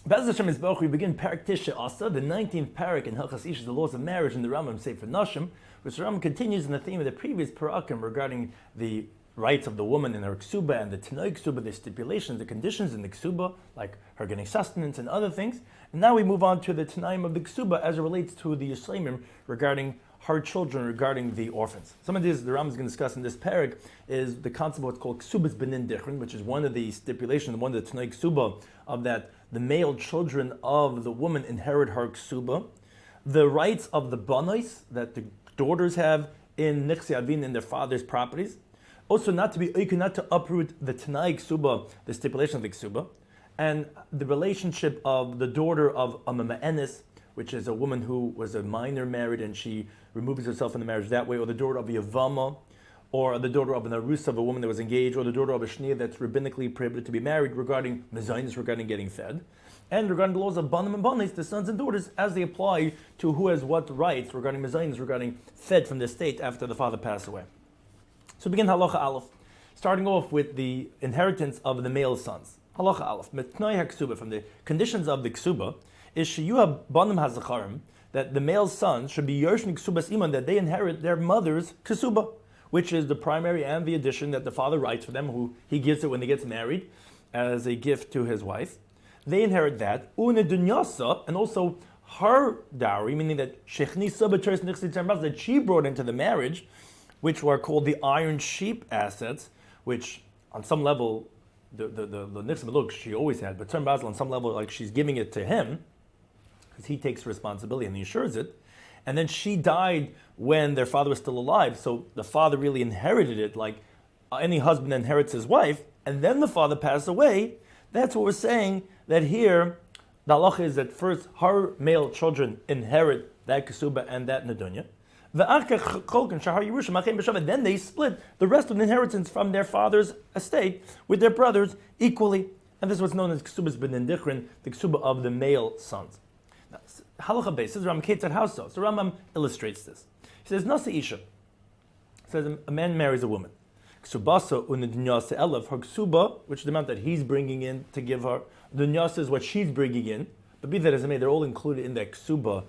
Bez Hashem Yisborach, we begin Parak Tisha Asa, the 19th parak in Hilchos Ishut, the laws of marriage in the Rambam Sefer Nashim, which the Rambam continues in the theme of the previous parakim regarding the rights of the woman in her ksuba and the Tanoi ksuba, the stipulations, the conditions in the ksuba, like her getting sustenance and other things. And now we move on to the Tanaim of the ksuba as it relates to the Yisraelim regarding her children, regarding the orphans. Some of these the Rambam is going to discuss in this parak is the concept of what's called ksubas benin dichrin, which is one of the stipulations, one of the Tanoi ksuba, of that the male children of the woman inherit her ksuba, the rights of the banos that the daughters have in nichsi avin, in their father's properties. Also, not to uproot the Tanai ksuba, the stipulation of the ksuba, and the relationship of the daughter of a ma'enis, which is a woman who was a minor married and she removes herself from the marriage that way, or the daughter of a yavama, or the daughter of an arusa, of a woman that was engaged, or the daughter of a shnia that's rabbinically prohibited to be married, regarding mezainis, regarding getting fed, and regarding the laws of banim and banis, the sons and daughters, as they apply to who has what rights regarding mezainis, regarding fed from the state after the father passed away. So begin halacha aleph, starting off with the inheritance of the male sons. Halacha aleph, metnai haksuba, from the conditions of the ksuba, is sheyuha banim hazacharim, that the male sons should be yershnik ksubas iman, that they inherit their mother's ksuba, which is the primary and the addition that the father writes for them, who he gives it when he gets married as a gift to his wife. They inherit that. Une dunyasa, and also her dowry, meaning that that she brought into the marriage, which were called the iron sheep assets, which on some level, the nichsim look she always had, but Tzem Basel on some level, like she's giving it to him, because he takes responsibility and he insures it. And then she died when their father was still alive, so the father really inherited it, like any husband inherits his wife, and then the father passed away. That's what we're saying, that here, the halacha is that first her male children inherit that ksuba and that nedunya. Then they split the rest of the inheritance from their father's estate with their brothers equally. And this is what's known as ksubas benin dichrin, the ksuba of the male sons. Now, halacha base, this is Rambam Ketzad how so? So Rambam illustrates this. He says, Nasa Isha, says a man marries a woman. Ksubasa unidunyasa elef, her ksuba, which is the amount that he's bringing in to give her. Dunyasa is what she's bringing in. But be that as it may, they're all included in that ksuba.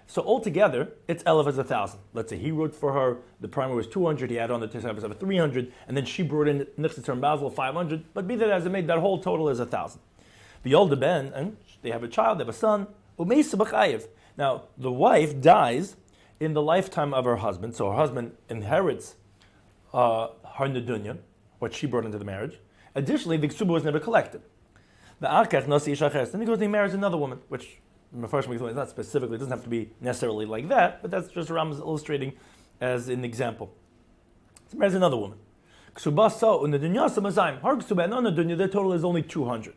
So altogether, it's elef as 1,000. Let's say he wrote for her, the primer was 200, he added on the tisavas of 300, and then she brought in nichsit term Basel 500. But be that as it may, that whole total is 1,000. The older ben, and they have a child, they have a son. Now, the wife dies in the lifetime of her husband, so her husband inherits her nedunya, what she brought into the marriage. Additionally, the ksuba was never collected. Then he goes and he marries another woman, which it's not specifically, it doesn't have to be necessarily like that, but that's just Rambam illustrating as an example. So he marries another woman. Her ksuba and nedunya, their total is only 200.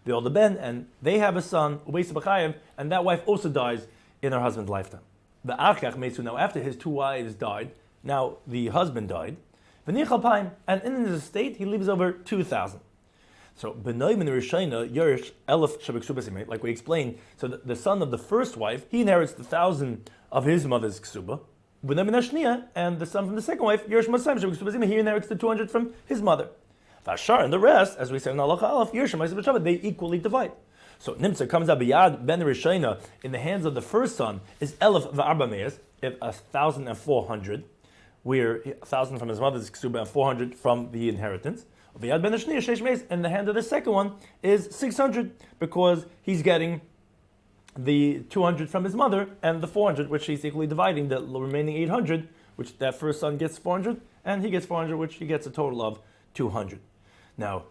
The older ben, and they have a son, and that wife also dies in her husband's lifetime. The now after his two wives died, now the husband died, and in his estate he leaves over 2,000. So like we explained, so the son of the first wife, he inherits the 1,000 of his mother's ksuba, and the son from the second wife, he inherits the 200 from his mother. And the rest, as we said in halacha aleph, they equally divide. So Nimtza comes out biyad ben rishayna, in the hands of the first son is elef v'arba meis, 1,400, where 1,000 from his mother's ksuba and 400 from the inheritance. Biyad ben shniya sheish meis, in the hand of the second one is 600, because he's getting the 200 from his mother and the 400, which he's equally dividing the remaining 800, which that first son gets 400, and he gets 400, which he gets a total of 200. Now,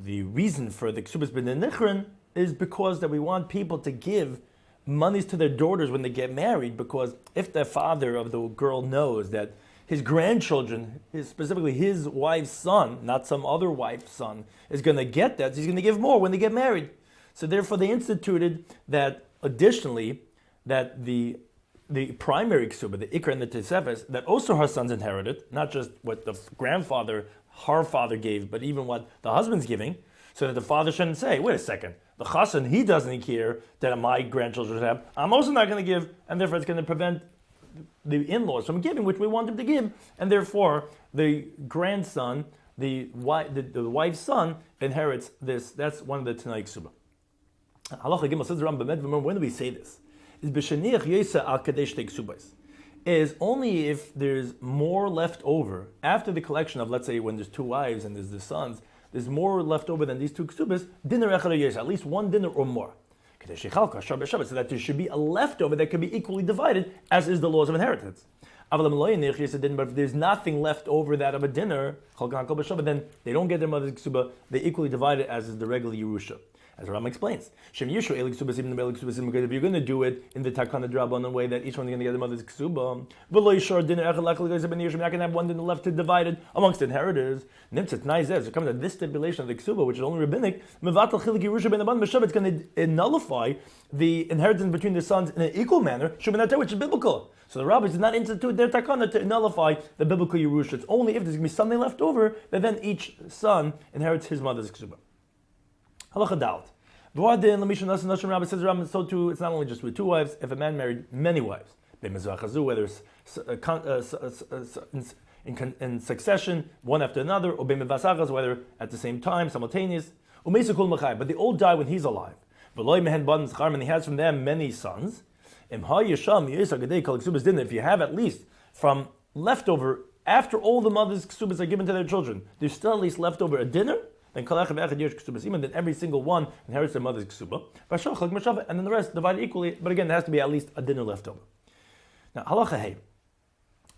the reason for the ksubas benin dichrin is because that we want people to give monies to their daughters when they get married, because if the father of the girl knows that his grandchildren, specifically his wife's son, not some other wife's son, is going to get that, so he's going to give more when they get married. So therefore they instituted that additionally, that the primary ksuba, the ikra and the tesefes, that also her sons inherited, not just what the grandfather, her father gave, but even what the husband's giving, so that the father shouldn't say, wait a second, the chassan, he doesn't care that my grandchildren have, I'm also not going to give, and therefore it's going to prevent the in-laws from giving, which we want them to give, and therefore the grandson, the wife's son, inherits this. That's one of the Tanai Ksuba. Halacha Gimel says the Rambam, remember, when do we say this? Is b'sheniach yesa al kadesh teksubas. Is only if there's more left over after the collection of, let's say, when there's two wives and there's the sons, there's more left over than these two ksubas, dinner echad yesa, at least one dinner or more. So that there should be a leftover that can be equally divided, as is the laws of inheritance. But if there's nothing left over that of a dinner, then they don't get their mother's ksuba, they equally divide it as is the regular Yerusha. As Rambam explains, if you're going to do it in the Takana Drabban in a way that each one's going to get the mother's ksuba, you're not going to have one dinner left to divide it amongst inheritors. So it comes to this stipulation of the ksuba, which is only rabbinic, it's going to nullify the inheritance between the sons in an equal manner, which is biblical. So the rabbis did not institute their takana to nullify the biblical Yerusha. It's only if there's going to be something left over that then each son inherits his mother's ksuba. Halacha doubt. Rabbi says Rambam, so too, it's not only just with two wives, if a man married many wives, whether it's in succession, one after another, or whether at the same time, simultaneous, but they all die when he's alive. And he has from them many sons. If you have at least from leftover, after all the mother's ksubas are given to their children, there's still at least leftover a dinner, then every single one inherits their mother's ksuba, and then the rest divided equally, but again, there has to be at least a dinner left over. Now, halacha hey,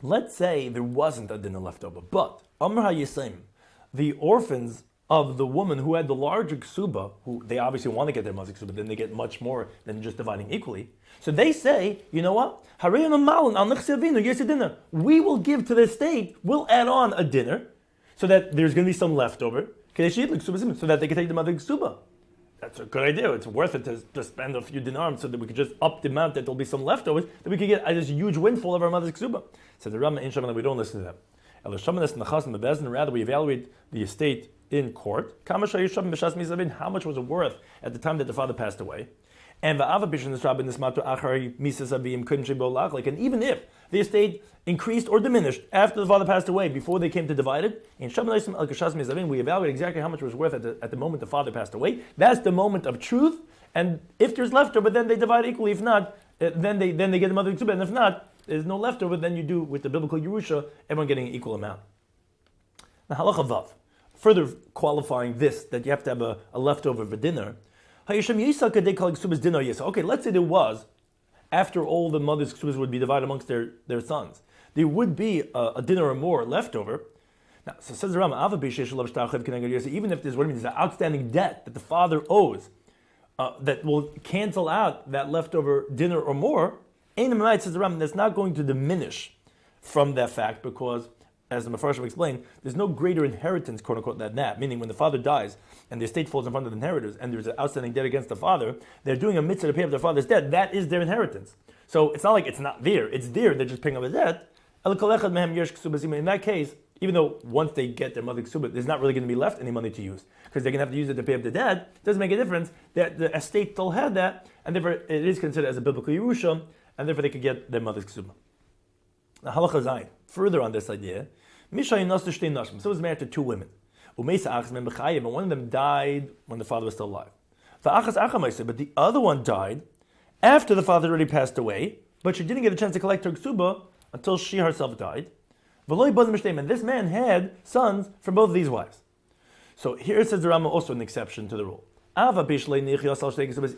let's say there wasn't a dinner left over, but Amr HaYisayim, the orphans of the woman who had the larger ksuba, who they obviously want to get their mother's ksuba, then they get much more than just dividing equally. So they say, you know what? We will give to the state, we'll add on a dinner, so that there's going to be some leftover, so that they can take the mother's ksuba. That's a good idea. It's worth it to spend a few dinars so that we could just up the amount that there'll be some leftovers, that we could get this huge windfall of our mother's ksuba. So the Rambam in Shemana, we don't listen to them. Rather, we evaluate the estate in court. How much was it worth at the time that the father passed away? And even if the estate increased or diminished after the father passed away, before they came to divide it, we evaluate exactly how much it was worth at the moment the father passed away. That's the moment of truth. And if there's leftover, then they divide equally. If not, then they get the mother ksuba. And if not, there's no leftover, then you do with the biblical Yerusha, everyone getting an equal amount. Now, halacha vav, further qualifying this, that you have to have a leftover for dinner. Okay, let's say there was, after all the mother's ksubas would be divided amongst their sons, there would be a dinner or more leftover. Now, so says the Rambam, even if there's an outstanding debt that the father owes, that will cancel out that leftover dinner or more, says the Rambam, that's not going to diminish from that fact, because, as the Mefarshim explained, there's no greater inheritance, quote unquote, than that. Meaning, when the father dies and the estate falls in front of the inheritors, and there's an outstanding debt against the father, they're doing a mitzvah to pay up their father's debt. That is their inheritance. So it's not like it's not there. It's there. They're just paying up the debt. In that case, even though once they get their mother's ksuba, there's not really going to be left any money to use, because they're going to have to use it to pay up the debt. It doesn't make a difference that the estate still had that, and therefore it is considered as a biblical Yerusha, and therefore they could get their mother's ksuba. Now, halacha zayin, further on this idea, so he was married to two women. And one of them died when the father was still alive. But the other one died after the father already passed away, but she didn't get a chance to collect her ksuba until she herself died. And this man had sons from both of these wives. So here says the Rambam also an exception to the rule.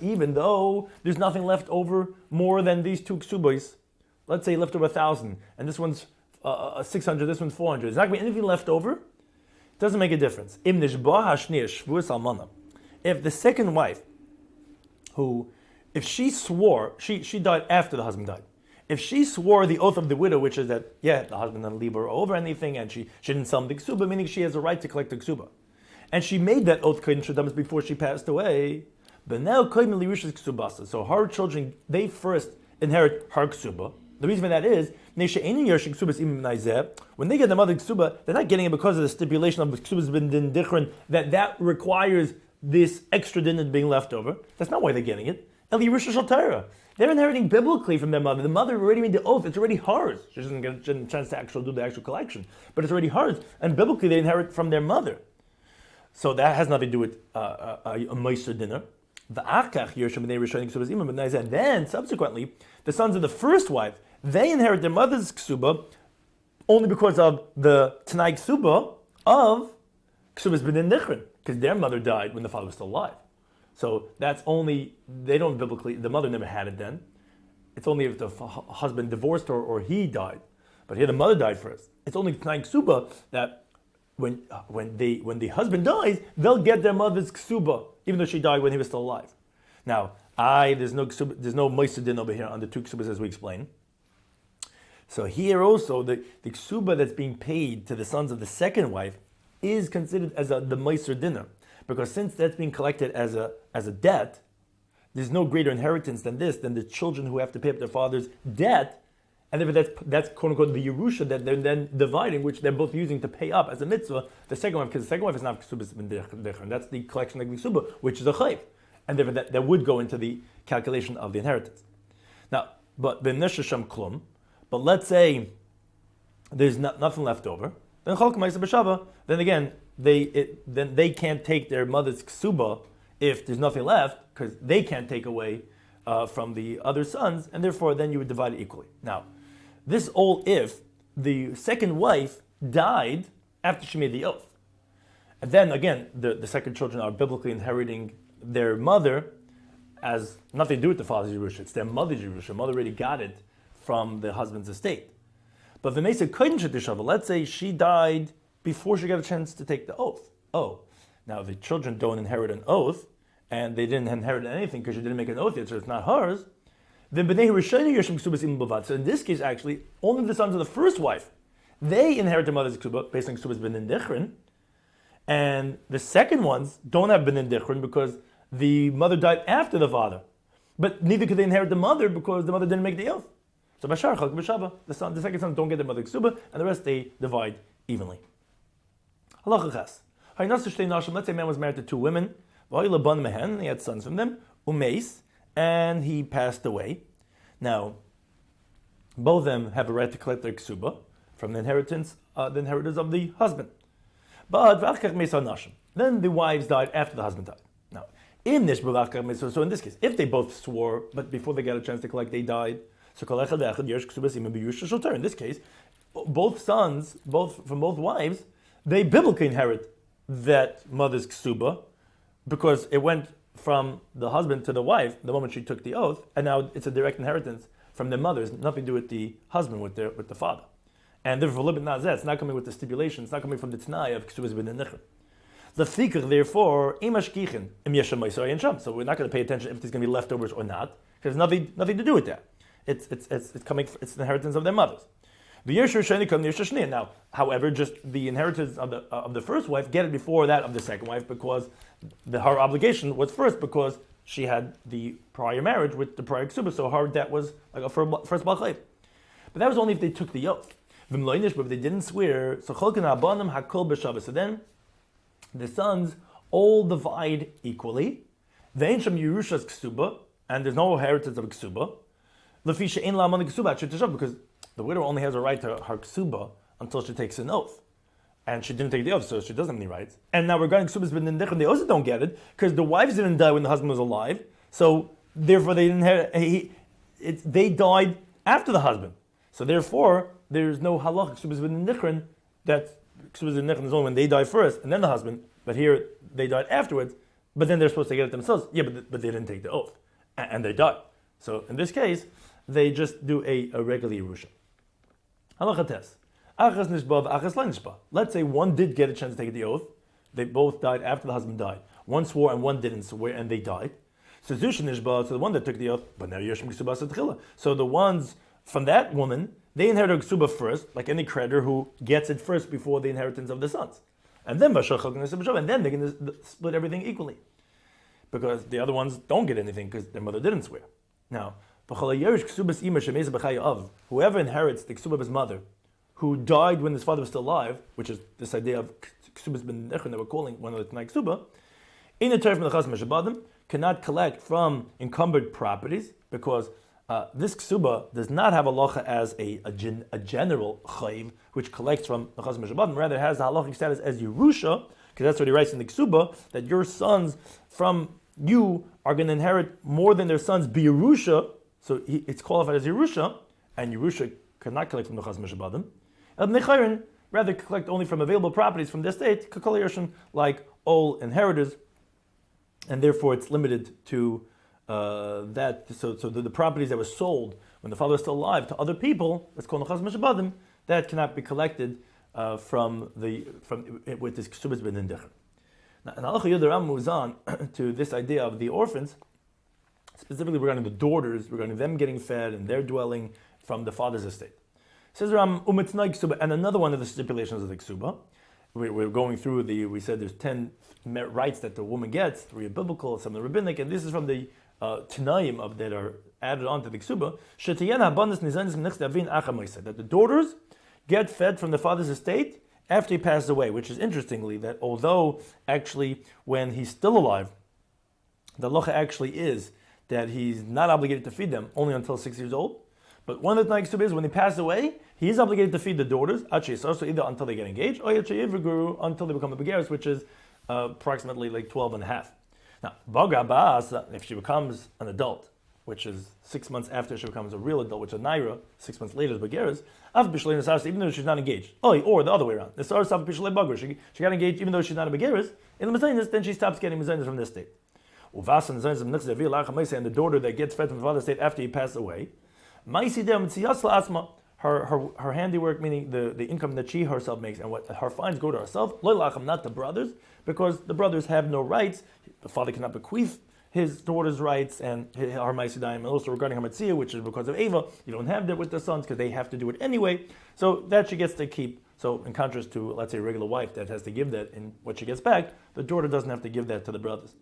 Even though there's nothing left over more than these two ksubas, let's say left over 1,000, and this one's 600, this one's 400. There's not going to be anything left over. It doesn't make a difference. If the second wife, if she swore, she died after the husband died. If she swore the oath of the widow, which is that, the husband didn't leave her over anything, and she didn't sell him the ksuba, meaning she has a right to collect the ksuba. And she made that oath before she passed away. But now, so her children, they first inherit her ksuba. The reason for that is, when they get the mother ksuba, they're not getting it because of the stipulation of ksubas bin din dichron, that requires this extra din being left over. That's not why they're getting it. They're inheriting biblically from their mother. The mother already made the oath. It's already hers. She doesn't get a chance to do the actual collection, but it's already hers. And biblically, they inherit from their mother. So that has nothing to do with a meiser dinner. And then, subsequently, the sons of the first wife, they inherit their mother's ksuba only because of the Tanai ksuba of ksubas b'din dichrin, because their mother died when the father was still alive. So that's only, they don't biblically, the mother never had it then. It's only if the husband divorced her or he died. But here the mother died first. It's only Tanai ksuba that when the husband dies, they'll get their mother's ksuba, even though she died when he was still alive. Now, there's no moisur din over here on the two ksubas as we explained. So here also, the ksuba that's being paid to the sons of the second wife is considered as the moisur dinner, because since that's being collected as a debt, there's no greater inheritance than the children who have to pay up their father's debt, and therefore that's quote unquote the Yerusha that they're then dividing, which they're both using to pay up as a mitzvah the second wife, because the second wife is not ksubas b'din, and that's the collection of the ksuba, which is a chayv, and therefore that would go into the calculation of the inheritance. Now, but b'neshasham klum. But let's say there's nothing left over, then then again they can't take their mother's ksuba if there's nothing left, because they can't take away from the other sons, and therefore then you would divide it equally. Now, this all if the second wife died after she made the oath, and then again the second children are biblically inheriting their mother as nothing to do with the father's Yerusha. It's their mother's Yerusha. Mother already got it from the husband's estate. But the Mesa Kohen Shadishava, let's say she died before she got a chance to take the oath. Oh, now the children don't inherit an oath, and they didn't inherit anything because she didn't make an oath yet, so it's not hers. Then B'nei Rishayim Yeshim Ksubas Im Bavad. So in this case, actually, only the sons of the first wife, they inherit their mother's ksuba based on Ksubas B'nin Dichrin, and the second ones don't have B'nin Dichrin because the mother died after the father. But neither could they inherit the mother because the mother didn't make the oath. So Bashar Chalk B'Shaba, the second son don't get their mother ksuba, and the rest they divide evenly. Halacha Ches. Let's say a man was married to two women, and he had sons from them, Umeis, and he passed away. Now, both of them have a right to collect their ksuba from the inheritors of the husband. But then the wives died after the husband died. Now, in this, so in this case, if they both swore, but before they got a chance to collect, they died. So in this case, both sons, from both wives, they biblically inherit that mother's ksuba because it went from the husband to the wife the moment she took the oath, and now it's a direct inheritance from their mothers, nothing to do with the husband, with the father. And therefore, it's not coming with the stipulation, it's not coming from the Tanai of ksubas b'nei nichrin. The fikr, therefore, so we're not going to pay attention if there's going to be leftovers or not, because nothing to do with that. It's the inheritance of their mothers. Now, however, just the inheritance of the first wife, get it before that of the second wife, because her obligation was first because she had the prior marriage with the prior ksuba, so her debt was like a first balchayv. But that was only if they took the oath. But if they didn't swear, so then the sons all divide equally. And there's no inheritance of a ksuba. Because the widow only has a right to her ksuba until she takes an oath. And she didn't take the oath, so she doesn't have any rights. And now regarding ksubas b'nei dichrin, they also don't get it, because the wives didn't die when the husband was alive, so therefore they didn't have, they died after the husband. So therefore, there's no halach ksubas b'nei dichrin, that ksubas b'nei dichrin is only when they die first, and then the husband, but here they died afterwards, but then they're supposed to get it themselves. Yeah, but they didn't take the oath, and they died. So in this case, they just do a regular Yerusha. Halacha tes. Achas nishba v'achas lo nishba. Let's say one did get a chance to take the oath. They both died after the husband died. One swore and one didn't swear, and they died. So zusha nishba, so the one that took the oath, but now yeshim ksuba satchila. So the ones from that woman, they inherit a ksuba first, like any creditor who gets it first before the inheritance of the sons. And then and then they're going to split everything equally, because the other ones don't get anything because their mother didn't swear. Now, whoever inherits the ksuba of his mother, who died when his father was still alive, which is this idea of ksubas b'nei dichrin that we're calling one of the Tanai ksuba, in the Torah from the Chas Meshabadim, cannot collect from encumbered properties, because this ksuba does not have halacha as a general chayv, which collects from the Chas Meshabadim. Rather, it has the halachic status as Yerusha, because that's what he writes in the ksuba, that your sons from you are going to inherit more than their sons Yerusha, so it's qualified as Yerusha, and Yerusha cannot collect from the Chaz Mishabadim. And Nechayrin rather collect only from available properties from the estate, Kakal Yerushim, like all inheritors, and therefore it's limited to that. So the properties that were sold when the father was still alive to other people, that's called Chaz Mishabadim, that cannot be collected from with this Ksubas Ben Indichem. Now, and Halacha Yud Ram moves on to this idea of the orphans, specifically regarding the daughters, regarding them getting fed and their dwelling from the father's estate. Says Ram Umetnai Ksuba, and another one of the stipulations of the Ksuba. We're going through we said there's 10 rights that the woman gets, 3 are biblical, some are rabbinic, and this is from the Tanaim that are added on to the Ksuba. That the daughters get fed from the father's estate after he passes away, which is interestingly that although actually when he's still alive, the halacha actually is that he's not obligated to feed them only until 6 years old. But one of the Tanakh is when he passes away, he is obligated to feed the daughters, so either until they get engaged, or until they become a begeris, which is approximately like 12 and a half. Now, Baga Ba'as, if she becomes an adult, which is 6 months after she becomes a real adult, which is a naira, 6 months later is begeris, even though she's not engaged. Or the other way around. She got engaged even though she's not a begeris. In the mezainis, then she stops getting mezainis from this state. And the daughter that gets fed from the father's estate after he passed away, her handiwork, meaning the income that she herself makes and what her fines go to herself, not the brothers, because the brothers have no rights. The father cannot bequeath his daughter's rights and her Maisidayim, and also regarding her Matziyah, which is because of Eva, you don't have that with the sons because they have to do it anyway. So that she gets to keep. So in contrast to, let's say, a regular wife that has to give that in what she gets back, the daughter doesn't have to give that to the brothers.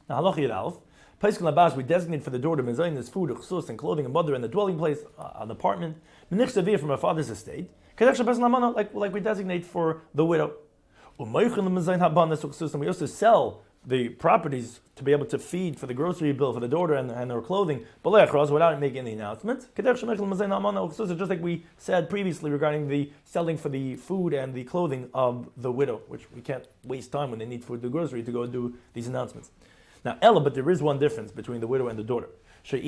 Now, Halach Yud Aleph, Paiskin Labas, we designate for the daughter Mezayin food, chsus, and clothing, and mother, and the dwelling place, an apartment, Menich Seviyah from her father's estate, like we designate for the widow. And we also sell the properties to be able to feed for the grocery bill for the daughter and her clothing, without making any announcements. Just like we said previously regarding the selling for the food and the clothing of the widow, which we can't waste time when they need food to the grocery to go do these announcements. Now, Ella, but there is one difference between the widow and the daughter. The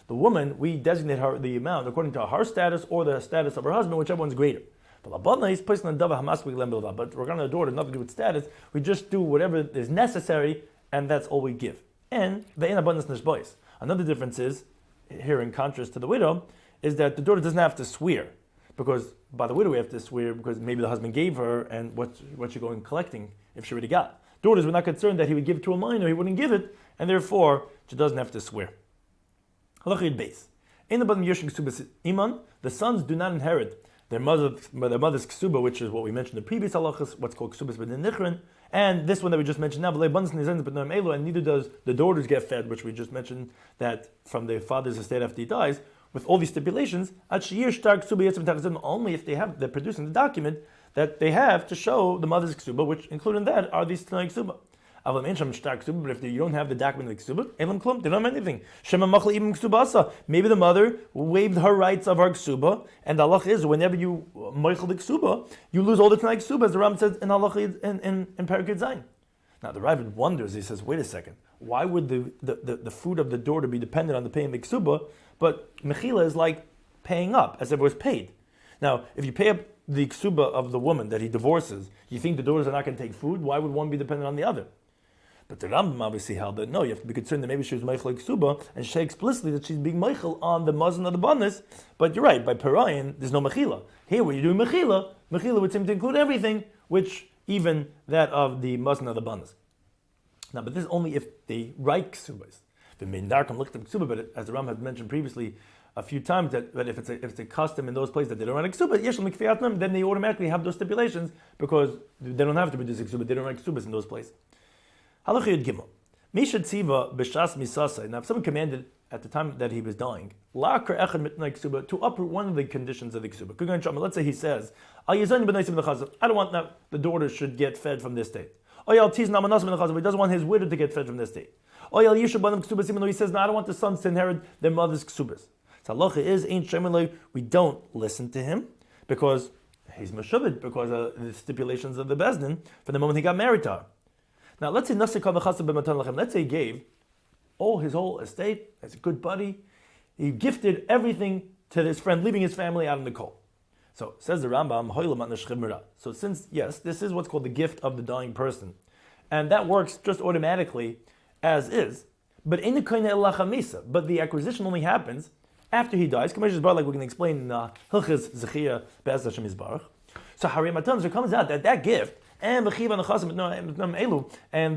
woman, we designate her the amount according to her status or the status of her husband, whichever one's greater. But regarding the daughter, nothing to do with status, we just do whatever is necessary, and that's all we give. And the in abundance nishbois. Another difference is, here in contrast to the widow, is that the daughter doesn't have to swear. Because by the widow we have to swear because maybe the husband gave her, and what you're going collecting if she already got. Daughters were not concerned that he would give to a minor, he wouldn't give it, and therefore she doesn't have to swear. Halachid base. In the bottom Yoshing Ksubas Iman, the sons do not inherit their mother's ksuba, which is what we mentioned in the previous halachas, what's called ksubas ben nichrin, and this one that we just mentioned now, and neither does the daughters get fed, which we just mentioned that from the father's estate after he dies, with all these stipulations, only if they're producing the document that they have to show the mother's ksuba, which including that are these tanai ksuba. But if you don't have the document of the ksuba, they don't have anything. Maybe the mother waived her rights of her ksuba, and the halach is whenever you moichel the ksuba, you lose all the tanai ksuba, as the Ram says in halach in Parakid Zayin. Now the Ravid wonders. He says, "Wait a second. Why would the food of the daughter be dependent on the paying the ksuba? But mechila is like paying up, as if it was paid. Now, if you pay up the ksuba of the woman that he divorces, you think the daughters are not going to take food? Why would one be dependent on the other?" But the Rambam obviously held that no, you have to be concerned that maybe she was meichel ksuba, and she said explicitly that she's being meichel on the mazon of the bonus. But you're right, by Perayin, there's no mechila. Here, when you're doing mechila would seem to include everything, which even that of the mazon of the bonus. Now, but this is only if they write ksubas. The main darkam looked at ksuba, but as the Rambam had mentioned previously a few times, that if it's a custom in those places that they don't write ksuba, then they automatically have those stipulations because they don't have to produce ksuba. They don't write ksubas in those places. Halachiyud Gimel. Misha Tziva b'shas misasai. Now, if someone commanded at the time that he was dying, la'akar echad mitnai ksuba, to uproot one of the conditions of the ksuba. Let's say he says, I don't want that the daughter should get fed from this state. He doesn't want his widow to get fed from this state. Even though he says, no, I don't want the sons to inherit their mother's ksubas. So halacha is, we don't listen to him because he's meshubed, because of the stipulations of the bezdin from the moment he got married to her. Now, let's say let's say he gave his whole estate as a good buddy. He gifted everything to his friend, leaving his family out in the cold. So says the Rambam, so since, yes, this is what's called the gift of the dying person, and that works just automatically as is, but the acquisition only happens after he dies, like we can explain in Hilchos Ishut. So it comes out that gift, and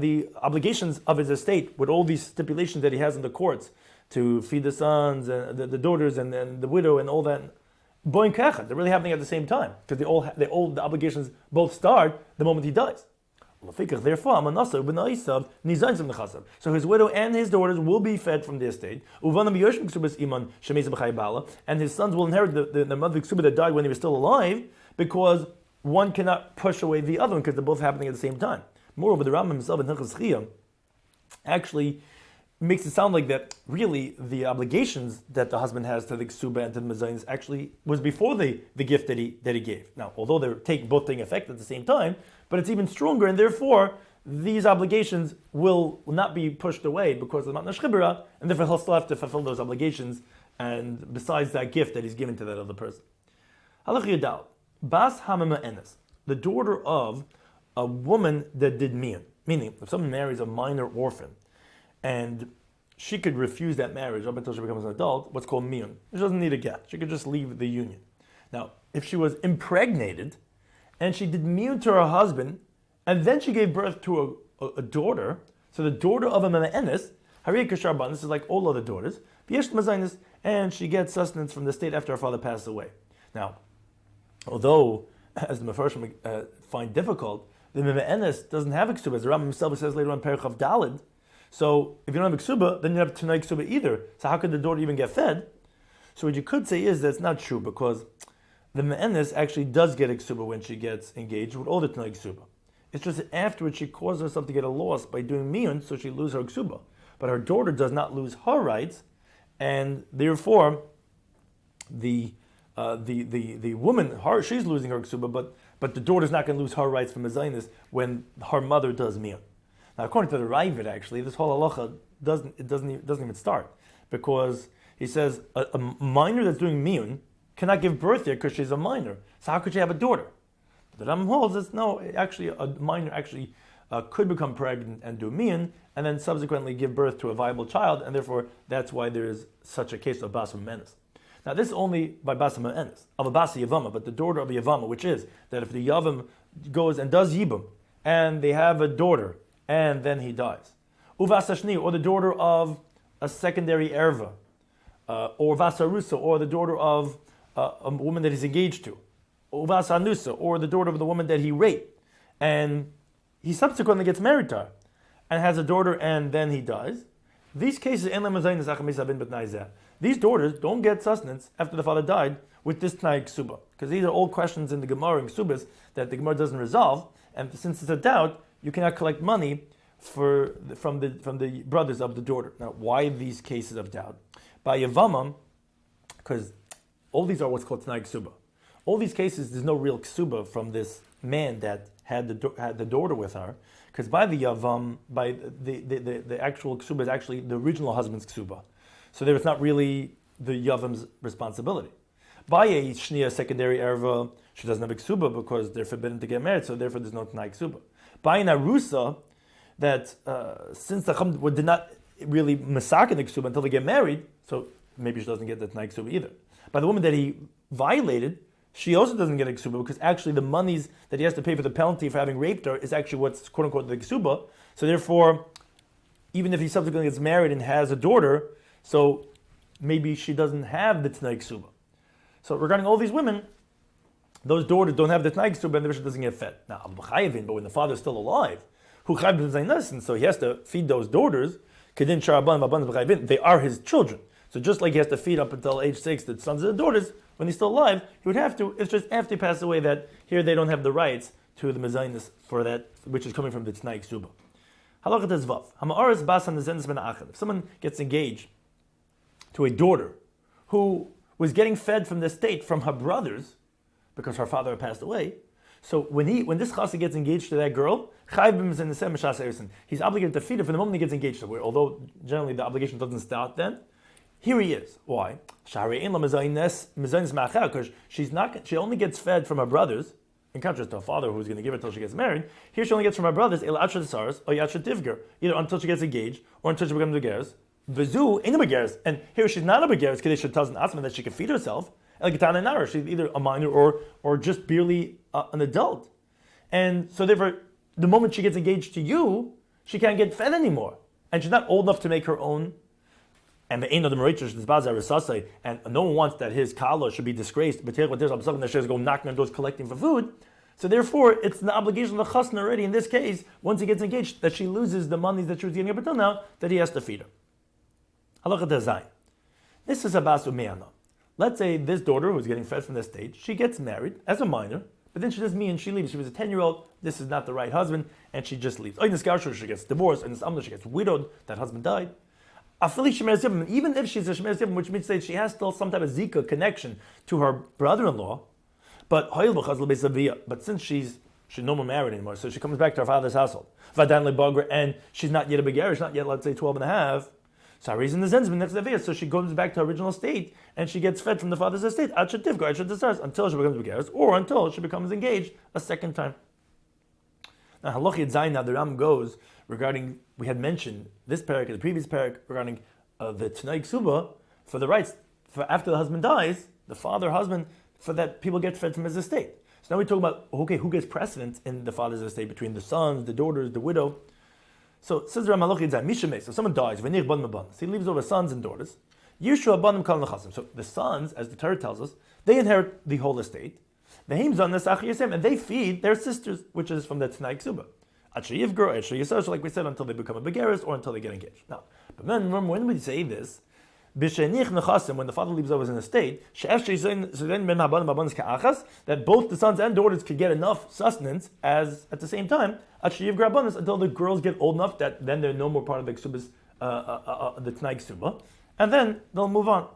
the obligations of his estate, with all these stipulations that he has in the courts, to feed the sons, and the daughters, and the widow, and all that, they're really happening at the same time, because the obligations both start the moment he dies. Therefore, so his widow and his daughters will be fed from the estate, and his sons will inherit the mother ksuba that died when he was still alive, because one cannot push away the other one, because they're both happening at the same time. Moreover, the Rambam himself in Hilchos Ishut actually makes it sound like that really the obligations that the husband has to the ksuba and to the mezainis actually was before the gift that he gave. Now, although they're both taking effect at the same time, but it's even stronger, and therefore these obligations will not be pushed away because of the matna shchibra, and therefore he'll still have to fulfill those obligations, and besides that gift that he's given to that other person. Halach Yudal, Bas Hamama Enes, the daughter of a woman that did miyun, meaning if someone marries a minor orphan, and she could refuse that marriage up until she becomes an adult, what's called miyun. She doesn't need a get. She could just leave the union. Now, if she was impregnated, and she did miyun to her husband, and then she gave birth to a daughter, so the daughter of a me'enes, Hariyah Kasharban, this is like all other daughters, and she gets sustenance from the state after her father passed away. Now, although, as the Mefarshim find difficult, the me'enes doesn't have a ksuba, as the Rambam himself says later on, Perich of Dalid. So if you don't have a ksuba, then you don't have Tanai ksuba either. So how could the daughter even get fed? So what you could say is that it's not true, because the me'enes actually does get a ksuba when she gets engaged with all the Tanai ksuba. It's just that afterwards she caused herself to get a loss by doing miyun, so she loses her ksuba. But her daughter does not lose her rights, and therefore the woman, she's losing her ksuba, but the daughter's not going to lose her rights from mezainis when her mother does miyun. Now, according to the Ravid, actually, this whole halacha doesn't even start, because he says a minor that's doing miyun cannot give birth yet because she's a minor. So how could she have a daughter? The Rambam holds that no, actually a minor actually could become pregnant and do miyun, and then subsequently give birth to a viable child, and therefore that's why there is such a case of basa me'enes. Now, this is only by basa me'enes of a basa yavama, but the daughter of a yavama, which is that if the yavam goes and does yibum, and they have a daughter, and then he dies. Uvasashni, or the daughter of a secondary erva, or vasarusa, or the daughter of a woman that he's engaged to, uvasanusa, or the daughter of the woman that he raped, and he subsequently gets married to her, and has a daughter, and then he dies. These cases, these daughters don't get sustenance after the father died with this Tnai Ksuba, because these are all questions in the Gemara and Ksubas that the Gemara doesn't resolve, and since it's a doubt, you cannot collect money from the brothers of the daughter. Now, why these cases of doubt? By Yavamam, because all these are what's called Tnai Ksuba. All these cases, there's no real Ksuba from this man that had the daughter with her, because by the Yavam, by the actual Ksuba is actually the original husband's Ksuba. So there it's not really the Yavam's responsibility. By a Shnia secondary Erva, she doesn't have a Ksuba because they're forbidden to get married, so therefore there's no Tnai Ksuba. By an Arusa, that since the Chum did not really massacre the Ksuba until they get married, so maybe she doesn't get the Tnai Ksuba either. By the woman that he violated, she also doesn't get a ksuba, because actually the monies that he has to pay for the penalty for having raped her is actually what's quote unquote the ksuba. So therefore, even if he subsequently gets married and has a daughter, so maybe she doesn't have the Tnai ksuba. So regarding all these women, those daughters don't have the Tnai ksuba, and the Mishnah doesn't get fed. Now, but when the father's still alive, and so he has to feed those daughters, they are his children. So just like he has to feed up until age 6 the sons and the daughters, when he's still alive, he would have to. It's just after he passes away that here they don't have the rights to the mezainis for that, which is coming from the Tnai Ksuba. Halakha Tezvav. Hama'aris basan nezenis ben achad. If someone gets engaged to a daughter who was getting fed from the state from her brothers, because her father had passed away, So when this chassid gets engaged to that girl, he's obligated to feed her from the moment he gets engaged to her. Although generally the obligation doesn't start then. Here he is. Why? Because she only gets fed from her brothers, in contrast to her father who's going to give her until she gets married. Here she only gets from her brothers, either until she gets engaged or until she becomes a begeres. And here she's not a begeres because she doesn't ask that she can feed herself. She's either a minor or just barely an adult. And so therefore, the moment she gets engaged to you, she can't get fed anymore. And she's not old enough to make her own. And the and no one wants that his kala should be disgraced, but there's something that she has to go knocking on doors collecting for food. So therefore, it's the obligation of the chasna already in this case, once he gets engaged, that she loses the money that she was getting up until now, that he has to feed her. Halacha Zayin. This is a basu me'ana. Let's say this daughter who's getting fed from the state, she gets married as a minor, but then she does me and she leaves. She was a 10-year-old, this is not the right husband, and she just leaves. She gets divorced, and she gets widowed, that husband died. Even if she's a Shemer Zivim, which means that she has still some type of Zika connection to her brother-in-law, but since she's no more married anymore, so she comes back to her father's household, and she's not yet a beger, she's not yet, let's say, 12 and a half, so she goes back to her original state, and she gets fed from the father's estate, until she becomes beger, or until she becomes engaged a second time. Now, Halachit Zayin, now the Ram goes regarding, we had mentioned this parak, the previous parak, regarding the Tanai Ksuba, for the rights, for after the husband dies, the father, husband, for that people get fed from his estate. So now we talk about, okay, who gets precedence in the father's estate between the sons, the daughters, the widow. So says Ram Halachit Zayin, Mishameh, so someone dies, so he leaves over sons and daughters. So the sons, as the Torah tells us, they inherit the whole estate. And they feed their sisters, which is from the Tanai Ksuba. Like we said, until they become a begeris or until they get engaged. Now, but then remember when we say this, when the father leaves over his estate, that both the sons and daughters could get enough sustenance as at the same time, until the girls get old enough that then they're no more part of the Ksubas, the Tanai Ksuba, and then they'll move on.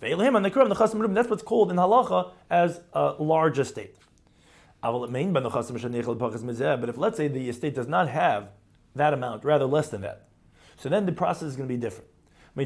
That's what's called in halacha as a large estate. But if let's say the estate does not have that amount, rather less than that, so then the process is going to be different. So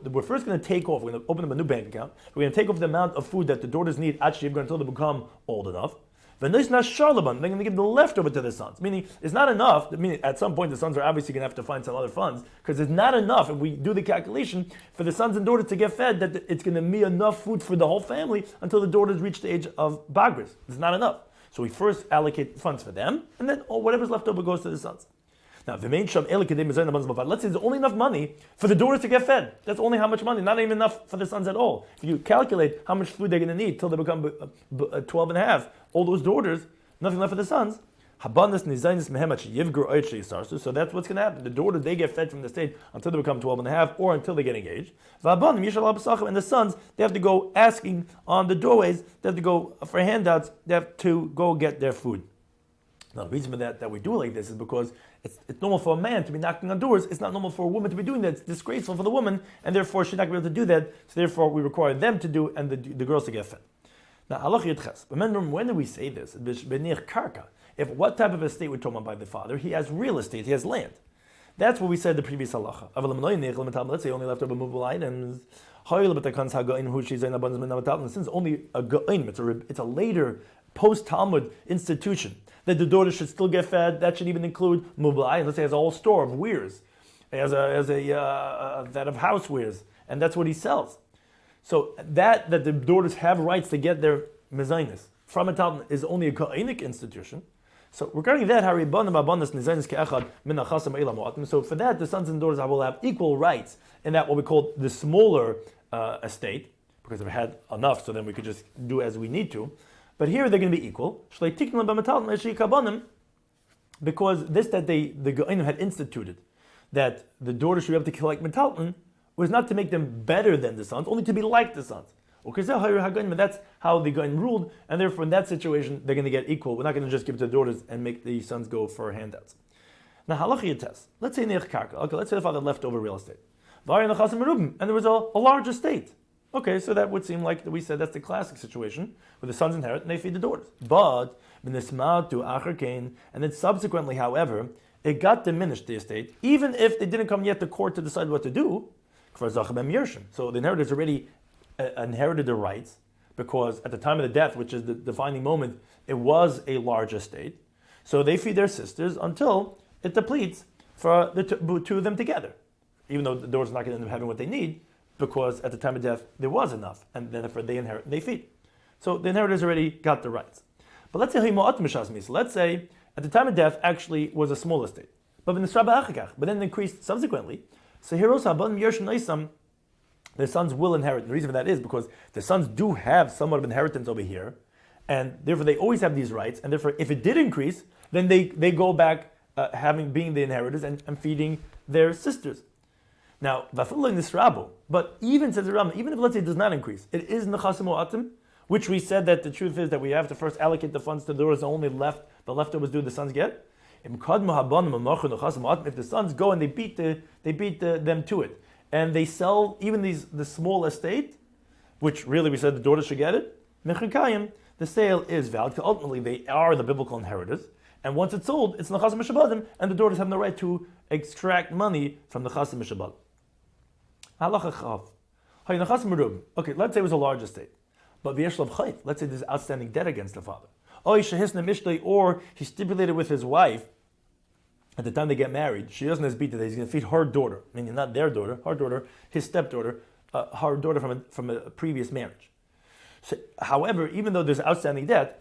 we're first going to take off, we're going to open up a new bank account, we're going to take off the amount of food that the daughters need until they become old enough. They're going to give the leftover to the sons. Meaning, it's not enough. Meaning, at some point, the sons are obviously going to have to find some other funds because it's not enough. If we do the calculation for the sons and daughters to get fed, that it's going to be enough food for the whole family until the daughters reach the age of bagris. It's not enough. So we first allocate funds for them, and then whatever's left over goes to the sons. Now, the main sham let's say there's only enough money for the daughters to get fed. That's only how much money, not even enough for the sons at all. If you calculate how much food they're going to need till they become 12 and a half, all those daughters, nothing left for the sons. So that's what's going to happen. The daughters, they get fed from the state until they become 12 and a half or until they get engaged. And the sons, they have to go asking on the doorways, they have to go for handouts, they have to go get their food. Now, the reason for that we do it like this is because it's normal for a man to be knocking on doors. It's not normal for a woman to be doing that. It's disgraceful for the woman, and therefore she's not going to be able to do that. So therefore, we require them to do, and the girls to get fed. Now, halach yitches. Remember, when do we say this? If what type of estate we're talking about by the father, he has real estate, he has land. That's what we said the previous halacha. Let's say only leftover movable items. Since only a ga'in, it's a later post-Talmud institution, that the daughter should still get fed. That should even include movable items. Let's say he has a whole store of wares, that of housewares, and that's what he sells. So that the daughters have rights to get their mezainis from a Talmud is only a Kainic institution. So regarding that, so for that, the sons and daughters will have equal rights in that what we call the smaller estate, because if we had enough, so then we could just do as we need to. But here they're going to be equal, because this that the Go'anim had instituted, that the daughters should be able to collect metalton, was not to make them better than the sons, only to be like the sons. That's how the Go'anim ruled, and therefore in that situation they're going to get equal. We're not going to just give it to the daughters and make the sons go for handouts. Now halacha yates. Let's say neich karka. Okay, let's say the father left over real estate, and there was a large estate. Okay, so that would seem like we said that's the classic situation where the sons inherit and they feed the daughters. But and then subsequently, however, it got diminished, the estate, even if they didn't come yet to court to decide what to do. So the inheritors already inherited their rights, because at the time of the death, which is the defining moment, it was a large estate. So they feed their sisters until it depletes for the two of them together, even though the daughters are not going to end up having what they need, because at the time of death there was enough, and then they inherit and they feed. So the inheritors already got the rights. But let's say let's say at the time of death actually was a small estate, but then it increased subsequently. So the sons will inherit. The reason for that is because the sons do have somewhat of inheritance over here, and therefore they always have these rights, and therefore if it did increase, then they go back being the inheritors and feeding their sisters. Now, but even says the Rambam, even if let's say it does not increase, it is nechasim atim, which we said that the truth is that we have to first allocate the funds to the daughters, only the leftovers do the sons get. If the sons go and they beat them to it, and they sell even the small estate, which really we said the daughters should get it, the sale is valid, because ultimately they are the biblical inheritors, and once it's sold, it's nechasim mishabadim, and the daughters have no right to extract money from the nechasim mishabadim. Okay, let's say it was a large estate, but let's say there's outstanding debt against the father, or he stipulated with his wife at the time they get married, she doesn't have beat that he's going to feed her daughter, meaning not their daughter, her daughter, his stepdaughter, her daughter from a previous marriage. So, however, even though there's outstanding debt,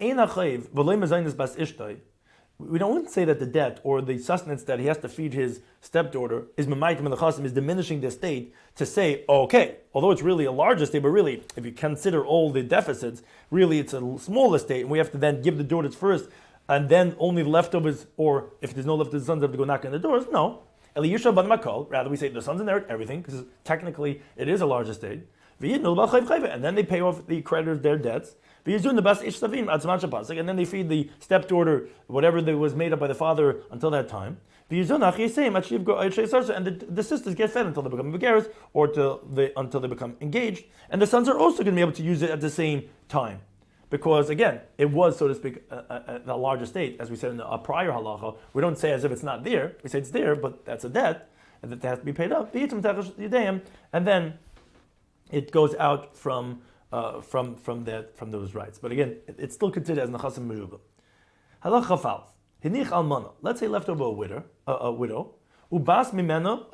we don't say that the debt or the sustenance that he has to feed his stepdaughter is diminishing the estate to say, okay, although it's really a large estate, but really, if you consider all the deficits, really it's a small estate, and we have to then give the daughters first, and then only the leftovers, or if there's no leftovers, the sons have to go knock on the doors. No. Rather, we say the sons inherit everything, because technically it is a large estate. And then they pay off the creditors their debts. And then they feed the stepdaughter whatever that was made up by the father until that time. And the sisters get fed until they become begaris, or until they become engaged. And the sons are also going to be able to use it at the same time. Because again, it was, so to speak, a large estate, as we said in a prior halacha. We don't say as if it's not there. We say it's there, but that's a debt, and that has to be paid up. And then it goes out from those rights. But again, it's still considered as nechasim merubah. Halacha falf. Hinich almana. Let's say left over a widow. Ubas mimena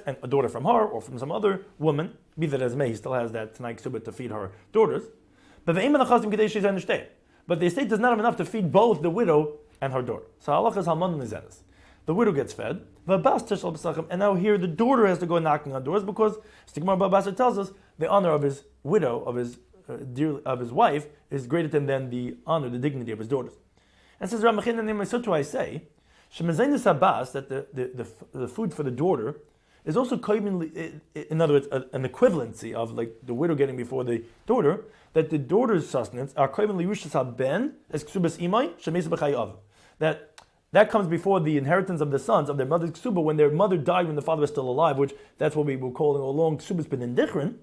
and a daughter from her or from some other woman. Be that as may, he still has that tonight subit to feed her daughters. But the estate does not have enough to feed both the widow and her daughter. So halacha is halman nizenes. The widow gets fed, and now here the daughter has to go knocking on doors, because Stigmar Babasar tells us the honor of his widow, of his wife, is greater than the honor, the dignity of his daughters. And says Ramachin and Sutu, I say, Shemazainis Abbas, that the food for the daughter is also commonly, in other words, an equivalency of like the widow getting before the daughter, that the daughter's sustenance are commonly Rishas Ben as Ksubas Imai, Shemes B'chayav. That comes before the inheritance of the sons, of their mother's ksuba, when their mother died when the father was still alive, which that's what we were calling all along ksubas b'nindichren.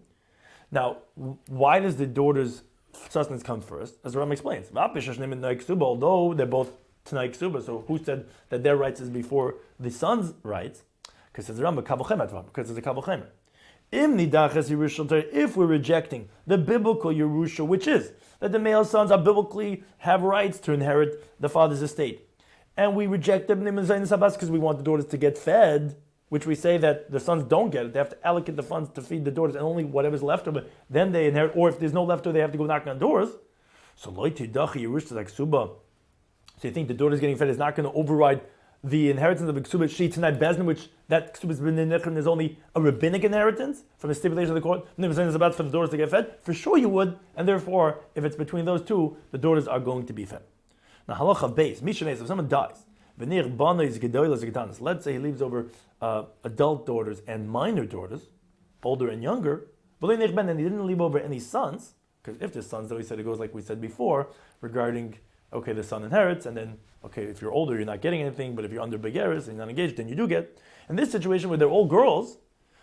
Now, why does the daughter's sustenance come first? As the Rambam explains, although they're both Tanai ksuba, so who said that their rights is before the son's rights? Because it's the Rambam, because it's a kavul chemer. If we're rejecting the biblical Yerusha, which is that the male sons are biblically have rights to inherit the father's estate, and we reject them because we want the daughters to get fed, which we say that the sons don't get it. They have to allocate the funds to feed the daughters, and only whatever's left of it, then they inherit. Or if there's no leftover, they have to go knocking on doors. So you think the daughter's getting fed is not going to override the inheritance of the ksuba she tonight bezna, which that ksuba is only a rabbinic inheritance from the stipulation of the court. Is about for the daughters to get fed. For sure you would, and therefore, if it's between those two, the daughters are going to be fed. Now, halacha beis, mishneh, if someone dies, let's say he leaves over adult daughters and minor daughters, older and younger, and he didn't leave over any sons, because if there's sons, though, he said it goes like we said before, regarding, okay, the son inherits, and then, okay, if you're older, you're not getting anything, but if you're under begaris and you're not engaged, then you do get. In this situation where they're all girls,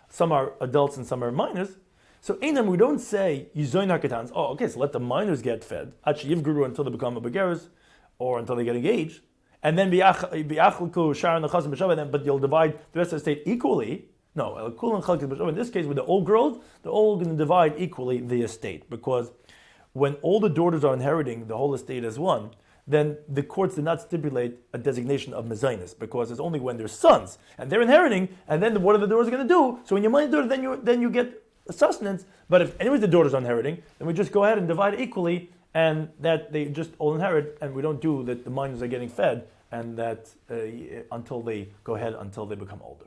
some are adults and some are minors, So Einam, we don't say Yizoin HaKetans. Oh, okay, so let the minors get fed. Actually, Yivguru until they become a Begeres, or until they get engaged. And then Bi'achliku Sharon Nechazim B'Shavah, but you'll divide the rest of the estate equally. No, in this case, with the old girls, they're all going to divide equally the estate. Because when all the daughters are inheriting the whole estate as one, then the courts did not stipulate a designation of mezainis, because it's only when they're sons and they're inheriting, and then what are the daughters going to do? So when you're minor daughter, then you get sustenance. But if anyways the daughters are inheriting, then we just go ahead and divide it equally, and that they just all inherit, and we don't do that the minors are getting fed, and that until they become older.